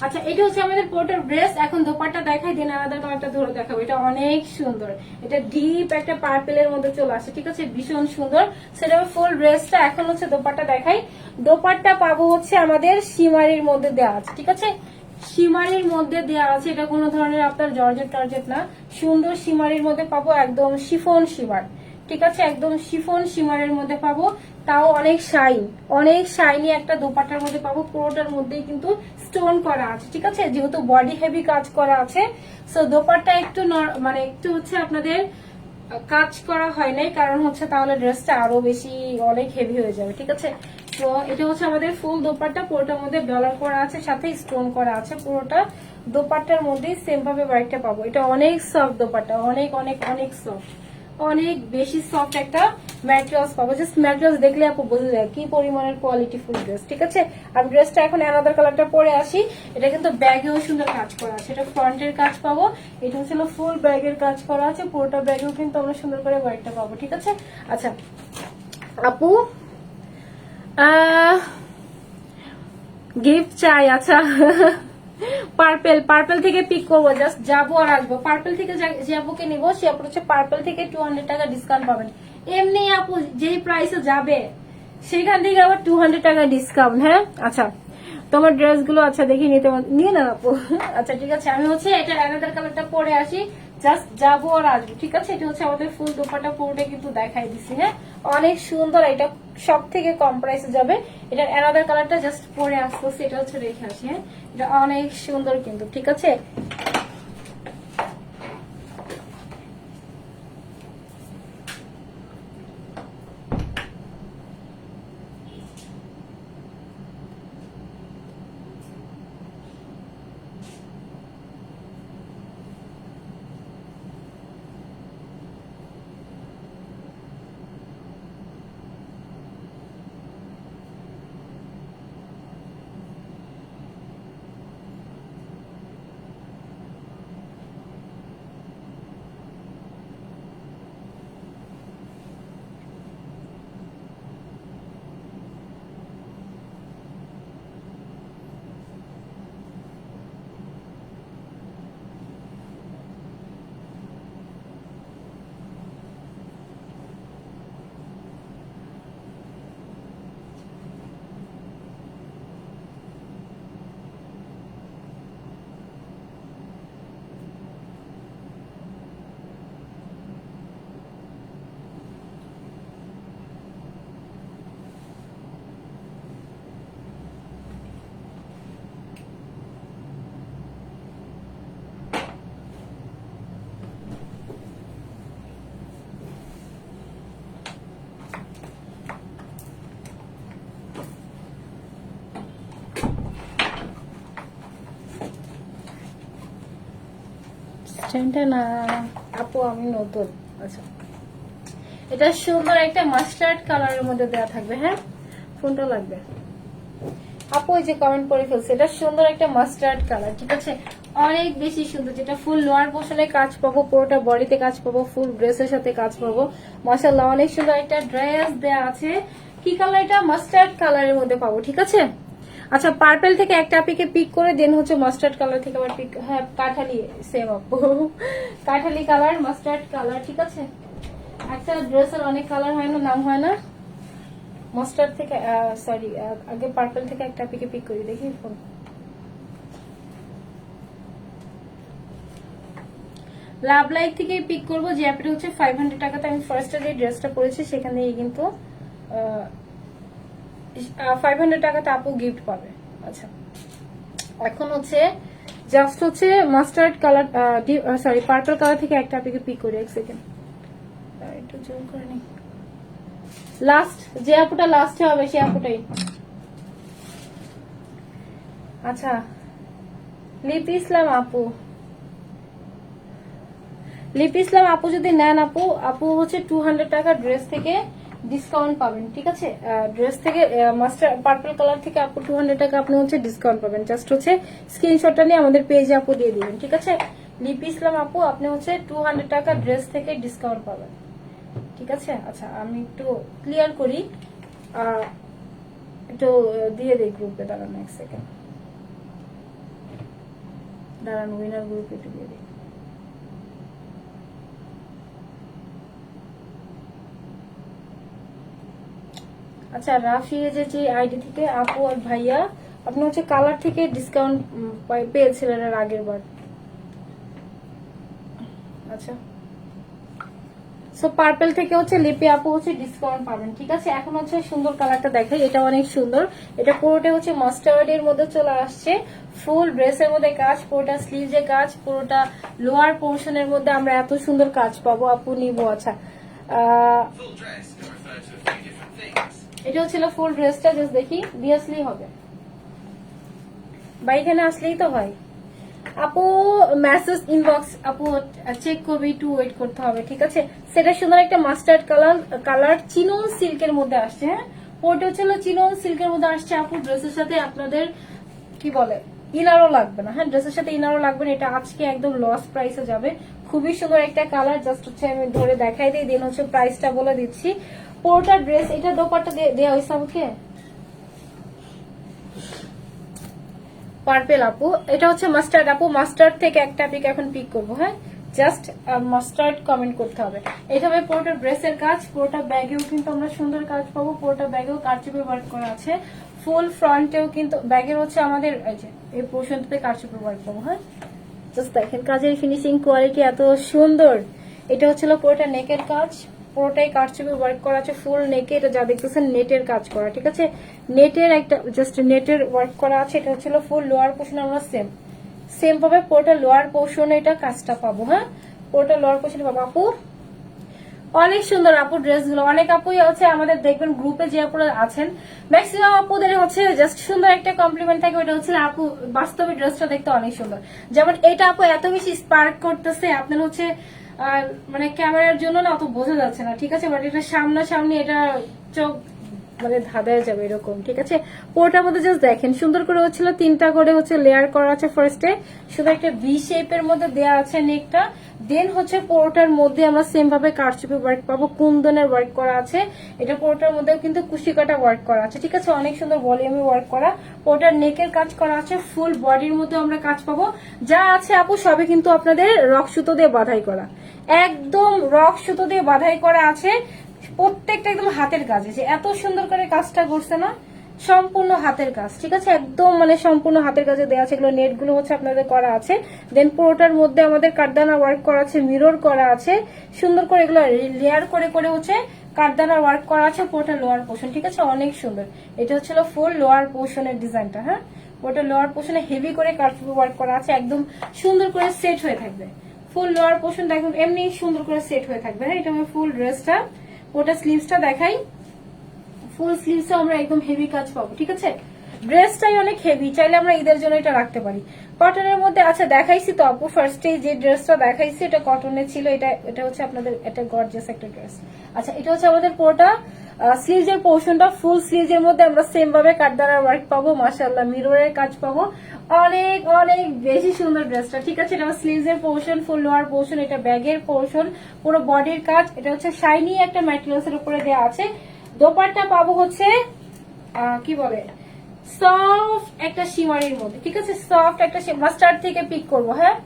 আচ্ছা এটা হচ্ছে আমাদের পোর্টার ড্রেস। এখন দোপাট্টা দেখাই দিন, আলাদা কালারটা ধরে দেখাবো। এটা অনেক সুন্দর, এটা ডিপ একটা পার্পেলের মধ্যে চলে আসে, ঠিক আছে ভীষণ সুন্দর। সেটা ফুল ড্রেসটা। এখন হচ্ছে দোপাট্টা দেখাই। দোপাট্টা পাবো হচ্ছে আমাদের শিমারির মধ্যে দেওয়া আছে, ঠিক আছে শিমারির মধ্যে দেওয়া আছে। এটা কোনো ধরনের আপনার জর্জেট টর্জেট না, সুন্দর শিমারির মধ্যে পাবো, একদম শিফন শিমার, ঠিক আছে একদম শিফন শিমারের মধ্যে পাবো। তাও অনেক শাইনি একটা দোপাট্টার মধ্যে পাবো। পুরোটার মধ্যেই কিন্তু স্টোন করা আছে, ঠিক আছে যেহেতু বডি হেভি কাজ করা আছে। সো দোপাট্টা একটু মানে একটু হচ্ছে আপনাদের কাজ করা হয় নাই, কারণ হচ্ছে তাহলে ড্রেসটা আরো বেশি অনেক হেভি হয়ে যাবে, ঠিক আছে। তো এটা হচ্ছে আমাদের ফুল দোপাট্টা, পুরোটার মধ্যে ডলার করা আছে, সাথে স্টোন করা আছে। পুরোটা দোপাট্টার মধ্যেই সেম ভাবে বাইকটা পাবো। এটা অনেক সফট দোপাট্টা, অনেক অনেক অনেক সফট, অনেক বেশি সফট একটা ম্যাটেরিয়ালস পাবো। জাস্ট ম্যাটেরিয়ালস দেখলে আপু বোঝা যায় কি পরিমাণের কোয়ালিটি ফুল ড্রেস, ঠিক আছে। আমি ড্রেসটা এখন অ্যানাদার কালারটা পরে আসি। এটা কিন্তু ব্যাগেও সুন্দর কাজ করা আছে, এটা ফ্রন্টের কাজ পাবো, এটা হচ্ছে ফুল ব্যাগের কাজ করা আছে, পুরোটা ব্যাগেও কিন্তু আমরা সুন্দর করে ওয়াইটটা পাবো, ঠিক আছে। আচ্ছা আপু গিফট চাই, আচ্ছা পার্পেল থেকে পিক করবো, জাস্ট যাবো আর আসবো। পার্পেল থেকে যে আপুকে নিবো সে আপু হচ্ছে পার্পেল থেকে 200 টাকা ডিসকাউন্ট পাবেন। এমনি আপু যেই প্রাইসে যাবে সেখান থেকে আবার 200 টাকা ডিসকাউন্ট, হ্যাঁ আচ্ছা তোমার ড্রেস গুলো আচ্ছা দেখি নিয়ে না আপু। আচ্ছা ঠিক আছে আমি হচ্ছে এটা অ্যানাদার কালারটা পরে আসি, জাস্ট যাবো আর আসবো, ঠিক আছে। এটা হচ্ছে আমাদের ফুল দোপাট্টা, পুরোটা কিন্তু দেখাই দিছি, হ্যাঁ অনেক সুন্দর। এটা সব থেকে কম প্রাইসে যাবে। এটা অ্যানাদার কালারটা জাস্ট পরে আসতেছে, এটা হচ্ছে রেখে আসি, হ্যাঁ এটা অনেক সুন্দর কিন্তু, ঠিক আছে। স্ট্যান্ডটা না আপু আমি নতুন। আচ্ছা এটা সুন্দর একটা মাস্টার্ড কালারের মধ্যে দেওয়া থাকবে, হ্যাঁ ফোনটা লাগবে আপু, ওই যে কমেন্ট করে ফেলছে। এটা সুন্দর একটা মাস্টার্ড কালার, ঠিক আছে অনেক বেশি সুন্দর। যেটা ফুল লোয়ার পোর্শনে কাজ পাবো, পুরোটা বডিতে কাজ পাবো, ফুল ড্রেসের সাথে কাজ পাবো। মাশাআল্লাহ অনেক সুন্দর একটা ড্রেস দেয়া আছে। কি কালার এটা? মাস্টার্ড কালারের মধ্যে পাবো, ঠিক আছে। আচ্ছা পার্পল থেকে একটা আপিকে পিক করে দেন হচ্ছে মাস্টার্ড কালার থেকে আবার পিক, হ্যাঁ কাঠালি সেম আপু, কাঠালি কালার মাস্টার্ড কালার, ঠিক আছে। একটা ড্রেসের অনেক কালার হয় না, নাম হয় না। মাস্টার্ড থেকে সরি আগে পার্পল থেকে একটা পিকে পিক করি, দেখি ফোন। লাভ লাইফ থেকে পিক করবো, যে অ্যাপটা হচ্ছে 500 টাকাতে আমি ফার্স্টে যে ড্রেসটা পরেছি সেখান থেকে কিন্তু 500 টাকাতে আপু গিফট পাবে। আচ্ছা এখন হচ্ছে জাস্ট হচ্ছে mustard colour, sorry purple colour থেকে একটা আপনাকে পিক করি, এক সেকেন্ড একটু জুম করে নিই। লাস্ট যে আপুটা লাস্টে হবে সে আপুটাই। আচ্ছা লিপি ইসলাম আপু, লিপি ইসলাম আপু যদি নেন আপু, আপু হচ্ছে 200 টাকা ড্রেস থেকে ডিসকাউন্ট পাবেন, ঠিক আছে? ড্রেস থেকে মাস্টার পার্পল কালার থেকে আপু 200 টাকা আপনি হচ্ছে ডিসকাউন্ট পাবেন। জাস্ট হচ্ছে স্ক্রিনশটটা নিয়ে আমাদের পেজে আপু দিয়ে দিবেন, ঠিক আছে? লিপি ইসলাম আপু আপনি হচ্ছে 200 টাকা ড্রেস থেকে ডিসকাউন্ট পাবেন, ঠিক আছে? আচ্ছা আমি একটু ক্লিয়ার করি, একটু দিয়ে দিই গ্রুপে, দাঁড়ান এক সেকেন্ড, দাঁড়ান উইনার গ্রুপে একটু দিয়ে দিই। আচ্ছা রাফি যে আইডি থেকে আপু আর ভাইয়া আপনি হচ্ছে কালার থেকে ডিসকাউন্ট পেয়েছিলেন এর আগের বার। আচ্ছা সো পার্পল থেকে হচ্ছে লিপি আপু হচ্ছে ডিসকাউন্ট পাবেন, ঠিক আছে? এখন হচ্ছে সুন্দর কালারটা দেখাই, এটা অনেক সুন্দর, এটা পুরোটা হচ্ছে মাস্টার্ড এর মধ্যে চলে আসছে, ফুল ড্রেসের মধ্যে কাজ, পুরোটা স্লিভে কাজ, পুরোটা লোয়ার পোর্শনের মধ্যে আমরা এত সুন্দর কাজ পাবো আপু নিবো। আচ্ছা এটা হচ্ছিল ফুল ড্রেসটা, জাস্ট দেখি দিয়ে আসলেই হবে বা এখানে আসলেই তো হয়। আপু মেসেজ ইনবক্স আপু চেক করবে, একটু ওয়েট করতে হবে, ঠিক আছে? সেটা সুন্দর একটা মাস্টার্ড কালার চিনন সিল্কের মধ্যে আসছে, হ্যাঁ ওটা হচ্ছিল চিনন সিল্কের মধ্যে আসছে আপু। ড্রেসের সাথে আপনাদের কি বলে ইনারও লাগবে না, হ্যাঁ ড্রেসের সাথে ইনারও লাগবে না, এটা আজকে একদম লস প্রাইসে যাবে। খুবই সুন্দর একটা কালার, জাস্ট হচ্ছে আমি ধরে দেখাই দিই, দিন হচ্ছে প্রাইসটা বলে দিচ্ছি। পুরোটা ড্রেস, এটা দোপাট্টা দেওয়া হয়েছে আমাকে পার্পেল আপু, এটা হচ্ছে মাস্টার্ড আপু, মাস্টার্ড থেকে একটা পিক এখন পিক করবো, হ্যাঁ জাস্ট মাস্টার্ড কমেন্ট করতে হবে। এইভাবে পুরোটা ড্রেসের কাজ, পুরোটা ব্যাগেও কিন্তু আমরা সুন্দর কাজ পাবো, পুরোটা ব্যাগেও কারচুপি ওয়ার্ক করা আছে, ফুল ফ্রন্টেও কিন্তু ব্যাগের হচ্ছে আমাদের এই পোর্শনটাতে কারচুপি ওয়ার্ক পাবো, হ্যাঁ জাস্ট দেখেন কাজের ফিনিশিং কোয়ালিটি এত সুন্দর। এটা হচ্ছিল পুরোটা নেকের কাজ, পুরোটাই কারচুপি ওয়ার্ক করা আছে ফুল নেকে, এটা যা দেখতেছেন নেটের কাজ করা, ঠিক আছে? নেটের একটা জাস্ট নেটের ওয়ার্ক করা আছে। এটা হচ্ছিল ফুল লোয়ার পোর্শন, আমরা সেম ভাবে পুরোটা লোয়ার পোর্শনে এটা কাজটা পাবো, হ্যাঁ পুরোটা লোয়ার পোর্শনে পাবো। আপু অনেক সুন্দর আপু ড্রেসগুলো, অনেক আপুই হচ্ছে আমাদের দেখবেন গ্রুপে যে আপুরা আছেন ম্যাক্সিমাম আপুদের হচ্ছে জাস্ট সুন্দর একটা কমপ্লিমেন্ট থাকে, ওটা হচ্ছে আপু বাস্তবে ড্রেসটা দেখতে অনেক সুন্দর। যেমন এটা আপু এত বেশি স্পার্ক করতেছে, আপনার হচ্ছে মানে ক্যামেরার জন্য না অত বোঝা যাচ্ছে না, ঠিক আছে? বাট এটা সামনাসামনি এটা চোখ মানে ধাঁধায় যাবে এরকম, ঠিক আছে? পুরোটার মধ্যে জাস্ট দেখেন সুন্দর করে হচ্ছিল 3টা করে হচ্ছে লেয়ার করা আছে। ফার্স্টে শুধু একটা ভি শেপের মধ্যে দেয়া আছে নেকটা, দেন হচ্ছে পুরোটার মধ্যে আমরা সেম ভাবে কারচুপি ওয়ার্ক পাবো, কুন্দনের ওয়ার্ক করা আছে। এটা পুরোটার মধ্যেও কিন্তু কুশি কাটা ওয়ার্ক করা আছে, ঠিক আছে? অনেক সুন্দর ভলিউমে ওয়ার্ক করা, পুরোটার নেকের কাজ করা আছে, ফুল বডির মধ্যে আমরা কাজ পাবো। যা আছে আপু সবে কিন্তু আপনাদের রক সুতো দিয়ে বাঁধাই করা, একদম রক সুতো দিয়ে বাঁধাই করা আছে, প্রত্যেকটা একদম হাতের কাজ আছে, এত সুন্দর করে কাজটা করছে না, সম্পূর্ণ হাতের কাজ, ঠিক আছে? একদম মানে সম্পূর্ণ হাতের কাজে দেওয়া আছে, এগুলো নেট গুলো হচ্ছে আপনাদের করা আছে। দেন পুরোটার মধ্যে আমাদের কাঠদানা ওয়ার্ক করা আছে, মিরর করা আছে, সুন্দর করে এগুলো লেয়ার করে করে হচ্ছে কাঠদানা ওয়ার্ক করা আছে পুরোটা লোয়ার পোর্শন, ঠিক আছে? অনেক সুন্দর। এটা হচ্ছিল ফুল লোয়ার পোর্শনের ডিজাইনটা, হ্যাঁ পুরোটা লোয়ার পোর্শনে হেভি করে কাঠচুপি ওয়ার্ক করা আছে, একদম সুন্দর করে সেট হয়ে থাকবে। ফুল লোয়ার পোর্শনটা একদম এমনি সুন্দর করে সেট হয়ে থাকবে, হ্যাঁ এটা ফুল ড্রেসটা। ওটা স্লিভসটা দেখাই, ফুল স্লিভসে আমরা একদম হেভি কাজ পাবো, ঠিক আছে? ড্রেসটাই অনেক হেভি, চাইলে আমরা ঈদের জন্য এটা রাখতে পারি। কটনের মধ্যে আচ্ছা দেখাইছি তো আপু, ফার্স্টে যে ড্রেসটা দেখাইছি এটা কটনের ছিল, এটা হচ্ছে আপনাদের এটা গর্জিয়াস একটা ড্রেস। আচ্ছা এটা হচ্ছে আমাদের পুরোটা স্লিভসের পোর্শনটা, ফুল স্লিভসের মধ্যে আমরা সেম ভাবে কাঠদানার ওয়ার্ক পাবো, মাশাআল্লাহ মিররের কাজ পাবো, অনেক অনেক বেশি সুন্দর ড্রেসটা, ঠিক আছে? এটা স্লিভসের পোর্শন, ফুল লোয়ার পোর্শন, এটা ব্যাগের পোর্শন, পুরো বডির কাজ। এটা হচ্ছে শাইনি একটা ম্যাটেরিয়ালস এর উপরে দেওয়া আছে। দোপাট্টা পাবো হচ্ছে কি বলে সফট একটা শিমারির মধ্যে, ঠিক আছে? সফট একটা মাস্টার্ড থেকে পিক করবো, হ্যাঁ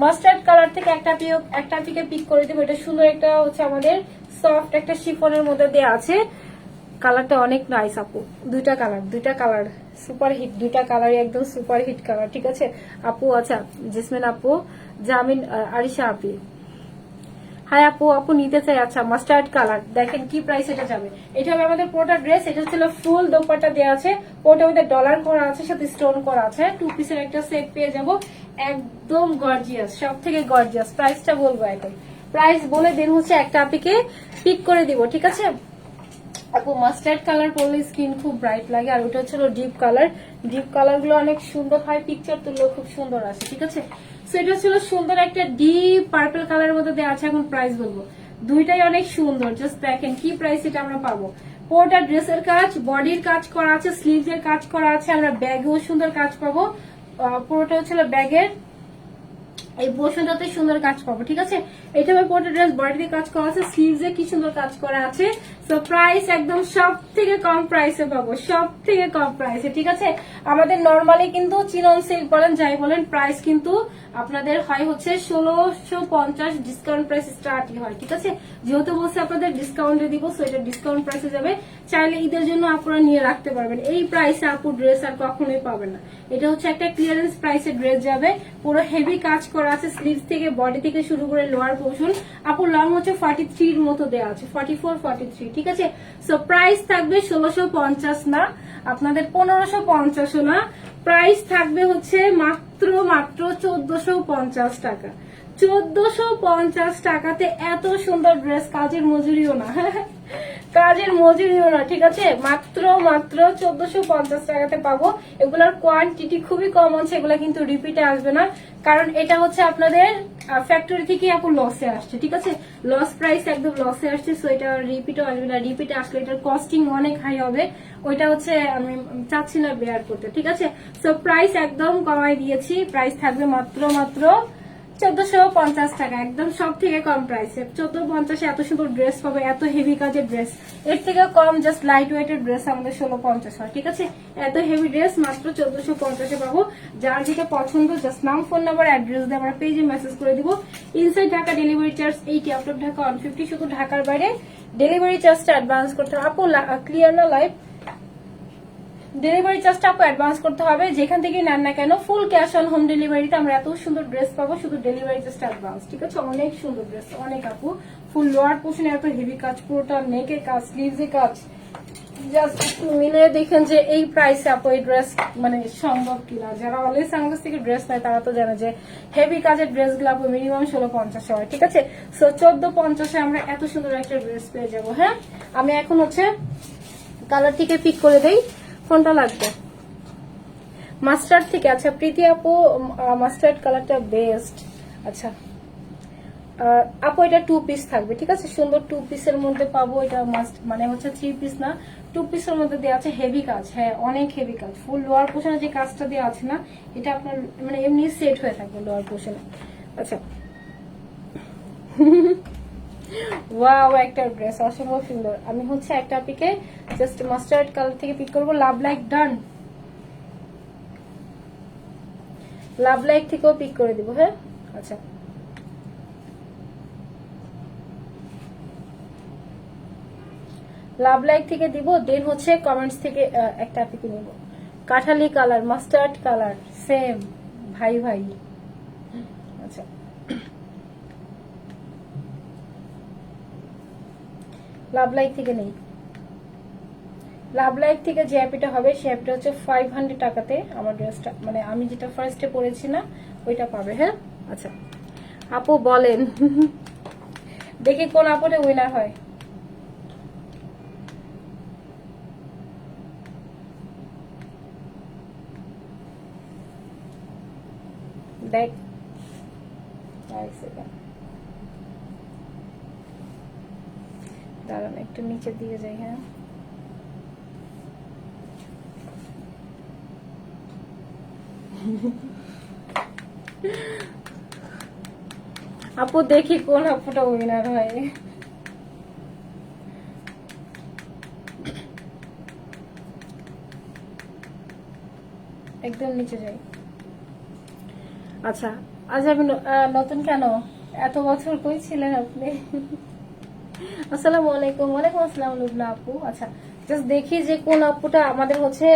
মাস্টার্ড কালার থেকে একটা পিকে পিক করে দেবো। এটা সুন্দর একটা হচ্ছে আমাদের সফট একটা শিফনের মধ্যে দেওয়া আছে, কালারটা অনেক নাইস আপু। দুইটা কালার সুপার হিট, দুইটা কালারই একদম সুপার হিট কালার, ঠিক আছে আপু? আচ্ছা জেসমিন আপু, জামিন, আরিশা আপি, হাই আপু, আপু নিতে চাই। আচ্ছা, মাস্টার্ড কালার দেখেন কি প্রাইস এটা যাবে। এটা হবে আমাদের পুরোটা ড্রেস। এটা ছিল ফুল দোপাট্টা দেওয়া আছে, পুরোটা মধ্যে ডলার করা আছে, সাথে স্টোন করা আছে। 2 পিসের একটা সেট পেয়ে যাব, একদম গর্জিয়াস, সব থেকে গর্জিয়াস। প্রাইসটা বলবো এখন, প্রাইস বলে দেন হচ্ছে একটা আপিকে পিক করে দিব, ঠিক আছে আপু। মাস্টার্ড কালার পরলে স্কিন খুব ব্রাইট লাগে, আর ওটা হচ্ছে ডিপ কালার। ডিপ কালার গুলো অনেক সুন্দর হয়, পিকচার তুললেও খুব সুন্দর আসে, ঠিক আছে। সো এটা ছিল সুন্দর একটা ডিপ পার্পল কালারের মধ্যে দেওয়া আছে। এখন প্রাইস বলবো, দুইটাই অনেক সুন্দর। জাস্ট দেখেন কি প্রাইস এটা আমরা পাবো। পুরোটা ড্রেসের কাজ, বডির কাজ করা আছে, স্লিভস এর কাজ করা আছে, আমরা ব্যাগেও সুন্দর কাজ পাবো। পুরোটা হচ্ছে ব্যাগের এই পোর্শনটাতে সুন্দর কাজ পাবো, ঠিক আছে। এটা আমার পুরোটা ড্রেস বডিতে কাজ করা আছে, স্লিভস এ কি সুন্দর কাজ করা আছে। সো প্রাইস একদম সব থেকে কম প্রাইসে পাবো, সব থেকে কম প্রাইসে, ঠিক আছে। আমাদের নরমালি কিন্তু চিনন সিল্ক বলেন যাই বলেন, প্রাইস কিন্তু আপনাদের হয় হচ্ছে 1650, ডিসকাউন্ট প্রাইস স্টার্টই হয়, ঠিক আছে। যেহেতু বলছে আপনাদের ডিসকাউন্টে দিব, সো এটা ডিসকাউন্ট প্রাইসে যাবে। চাইলে ঈদের জন্য আপনারা নিয়ে রাখতে পারবেন। এই প্রাইসে আপু ড্রেস আর কখনোই পাবেন না। এটা হচ্ছে একটা ক্লিয়ারেন্স প্রাইসে ড্রেস যাবে, পুরো হেভি কাজ করা আছে, স্লিভস থেকে বডি থেকে শুরু করে লোয়ার পোর্শন। আপু লং হচ্ছে 43 এর মতো দেওয়া আছে, 44 43, ঠিক আছে। সো প্রাইস থাকবে 1650 না, আপনাদের 1550 না, প্রাইস থাকবে হচ্ছে মাত্র 1450 টাকা। 1450 টাকাতে এত সুন্দর ড্রেস, কাজের মজুরিও না কাজের মজুরিও না, ঠিক আছে। মাত্র 1450 টাকাতে পাবো। এগুলোর কোয়ান্টিটি খুবই কম আছে, এগুলা কিন্তু রিপিটে আসবে না, কারণ এটা হচ্ছে আপনাদের ফ্যাক্টরি থেকে আপু লসে আসছে, ঠিক আছে। লস প্রাইস, একদম লসে আসছে, সো এটা রিপিটও আসবে না। রিপিটে আসলে এটার কস্টিং অনেক হাই হবে, ওইটা হচ্ছে আমি চাচ্ছি না বেয়ার করতে, ঠিক আছে। সো প্রাইস একদম কমাই দিয়েছি, প্রাইস থাকবে মাত্র 1450 টাকা, একদম সব থেকে কম প্রাইসে। 1450 এত সুন্দর ড্রেস পাবে, এত হেভি কাজের ড্রেস। এর থেকে কম জাস্ট লাইট ওয়েটের ড্রেস আমাদের 1650 হয়, ঠিক আছে। এত হেভি ড্রেস মাত্র 1450 পাবো। যার যেটা পছন্দ জাস্ট নাম, ফোন নাম্বার, অ্যাড্রেস দিয়ে আমরা পেজে মেসেজ করে দিব। Inside Dhaka delivery charge 80, out of Dhaka 150। শুধু ঢাকার বাইরে ডেলিভারি চার্জটা অ্যাডভান্স করতে হবে। আপু ক্লিয়ার না লাইভ? ডেলিভারি চার্জটা আপু অ্যাডভান্স করতে হবে, যেখান থেকে নেন না কেন। ফুল ক্যাশ অন হোম ডেলিভারিতে আমরা এত সুন্দর ড্রেস পাবো, শুধু ডেলিভারি চার্জটা অ্যাডভান্স, ঠিক আছে। অনেক সুন্দর ড্রেস, অনেক আপু। ফুল লোয়ার পোর্শনে এত হেভি কাজ, পুরোটা নেকের কাজ, স্লিভস এর কাজ। জাস্ট মিলে দেখেন যে এই প্রাইসে আপু এই ড্রেস মানে সম্ভব কিনা। যারা অলওয়েজ আমার কাছ থেকে ড্রেস নেয় তারা তো জানে যে হেভি কাজের ড্রেস গুলো আপু মিনিমাম 1650 হয়, ঠিক আছে। সো 1450 আমরা এত সুন্দর একটা ড্রেস পেয়ে যাবো। হ্যাঁ, আমি এখন হচ্ছে কালার থেকে পিক করে দেই, কোনটা লাগবে। মাস্টার্ড থেকে, আচ্ছা প্রীতি আপু মাস্টার্ড কালারটা বেস্ট। আচ্ছা আপু এটা 2 পিস থাকবে, ঠিক আছে। সুন্দর 2 পিসের মধ্যে পাবো। এটা মাস্ট মানে হচ্ছে 3 পিস না, 2 পিসের মধ্যে দেওয়া আছে। হেভি কাজ, হ্যাঁ অনেক হেভি কাজ। ফুল লোয়ার পোর্শনে যে কাজটা দেওয়া আছে না, এটা আপনার মানে এমনি সেট হয়ে থাকবে লোয়ার পোর্শনে। আচ্ছা ওয়াও, একটা ড্রেস অসম্ভব সুন্দর। আমি হচ্ছে একটা পিকে জাস্ট মাস্টার্ড কালার থেকে পিক করবো। Love like done, love like থেকেও পিক করে দিব। হ্যাঁ আচ্ছা, লাভ লাইক থেকে দিব, দেন হচ্ছে কমেন্টস থেকে একটা পিকে নিব। Kathali colour, mustard colour, same ভাই ভাই। আচ্ছা লাভ লাইক থেকে নেই। লাভ লাইক থেকে যে অ্যাপটা হবে সে অ্যাপটা হচ্ছে 500 টাকাতে আমার ড্রেসটা মানে আমি যেটা ফার্স্টে পরেছি না ওইটা পাবে। হ্যাঁ আচ্ছা আপু বলেন দেখি কোন আপুরে উইনার হয়। দেখ দাঁড়ান একটু নিচের দিকে যাই। হ্যাঁ আপু দেখি কোন আপুটা উইনার হয়। একদম নিচে যাই। আচ্ছা আজ আমি নতুন কেন, এত বছর কই ছিলেন আপনি? আসসালামু আলাইকুম। ওয়ালাইকুম আসসালাম লুবনা আপু। আচ্ছা জাস্ট দেখি যে কোন আপুটা আমাদের হচ্ছে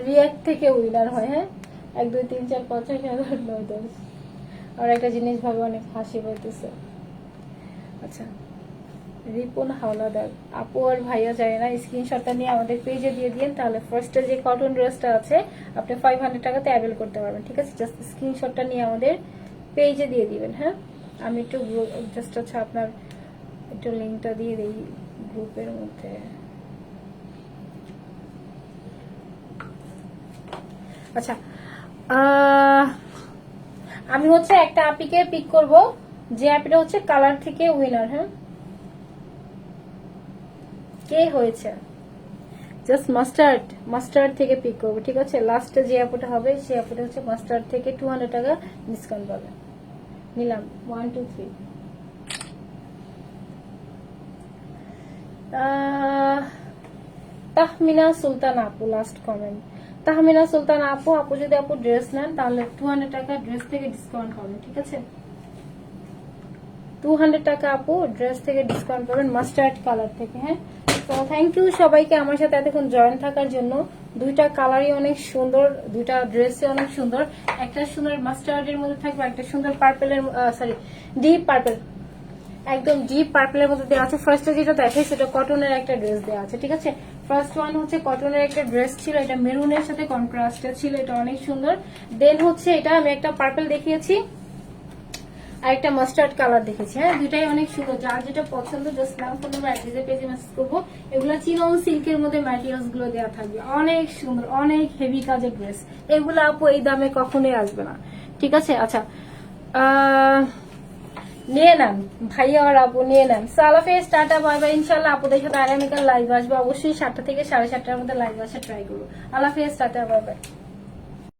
রিয়াক্ট থেকে উইনার হয়। হ্যাঁ 1 2 3 4 5 6 7 8 9 10। আর একটা জিনিস ভাবে অনেক হাসি পাইতেছে। আচ্ছা, রিপন হাওলাদার আপু আর ভাইয়া যায় না, স্ক্রিনশটটা নিয়ে আমাদের পেজে দিয়ে দিন, তাহলে ফার্স্টের যে কটন ড্রেসটা আছে আপনি 500 টাকাতে অ্যাভেল করতে পারবেন। ঠিক আছে, জাস্ট স্ক্রিনশটটা নিয়ে আমাদের পেজে দিয়ে দিবেন। হ্যাঁ, আমি একটু জাস্ট হচ্ছে আপনার একটু লিঙ্কটা দিয়ে দিই গ্রুপের মধ্যে। আচ্ছা, আমি হচ্ছে একটা আপিকে পিক করব, যে অ্যাপটা হচ্ছে কালার থেকে উইনার। হ্যাঁ, কে হয়েছে জাস্ট মাস্টার্ড থেকে পিক করবো। ঠিক আছে, লাস্টে যে অ্যাপটা হবে সেই অ্যাপটা হচ্ছে মাস্টার্ড থেকে 200 টাকা ডিসকাউন্ট পাবে। নিলাম 1 2 3। তাহমিনা সুলতান আপু লাস্ট কমেন্ট। তাহমিনা সুলতান আপু, আপু যদি আপু ড্রেস নেন তাহলে 200 টাকা ড্রেস থেকে ডিসকাউন্ট হবে। ঠিক আছে, 200 টাকা আপু ড্রেস থেকে ডিসকাউন্ট পাবেন মাস্টার্ড কালার থেকে। হ্যাঁ, তো থ্যাংক ইউ সবাইকে আমার সাথে এতক্ষণ জয়েন থাকার জন্য। দুইটা কালারই অনেক সুন্দর, দুইটা ড্রেসই অনেক সুন্দর। একটা সুন্দর মাস্টার্ডের মধ্যে থাকবে, একটা সুন্দর পার্পেলের, সরি ডিপ পার্পেল, একদম ডিপ পার্পেলের মধ্যে দেওয়া আছে। ফার্স্টে যেটা দেখে সেটা কটনের একটা ড্রেস দেওয়া আছে। ঠিক আছে, ফার্স্ট ওয়ান হচ্ছে কটনের একটা ড্রেস ছিল, এটা মেরুনের সাথে কন্ট্রাস্টে ছিল, এটা অনেক সুন্দর। দেন হচ্ছে এটা আমি একটা পার্পেল দেখিয়েছি আর একটা মাস্টার্ড কালার দেখেছি। হ্যাঁ, দুইটাই অনেক সুন্দর, যার যেটা পছন্দ জাস্ট নাম ফোন নাম্বার অ্যাড্রেসে পেজে মেসেজ করবো। এগুলো চিনন সিল্কের মধ্যে ম্যাটেরিয়ালস গুলো দেওয়া থাকবে, অনেক সুন্দর, অনেক হেভি কাজের ড্রেস। এগুলো আপু এই দামে কখনোই আসবে না। ঠিক আছে, আচ্ছা নিয়ে নেন ভাইয়া আর আপু, নিয়ে নেন। সালাফেজ, টাটা, বাই বাই। ইনশাল্লাহ আপুদের সাথে আগামীকাল লাইভ আসবো, অবশ্যই 7টা থেকে 7:30টার মধ্যে লাইভ আসা ট্রাই করবো। আল্লাহ হাফেজ, টাটা, বাই বাই।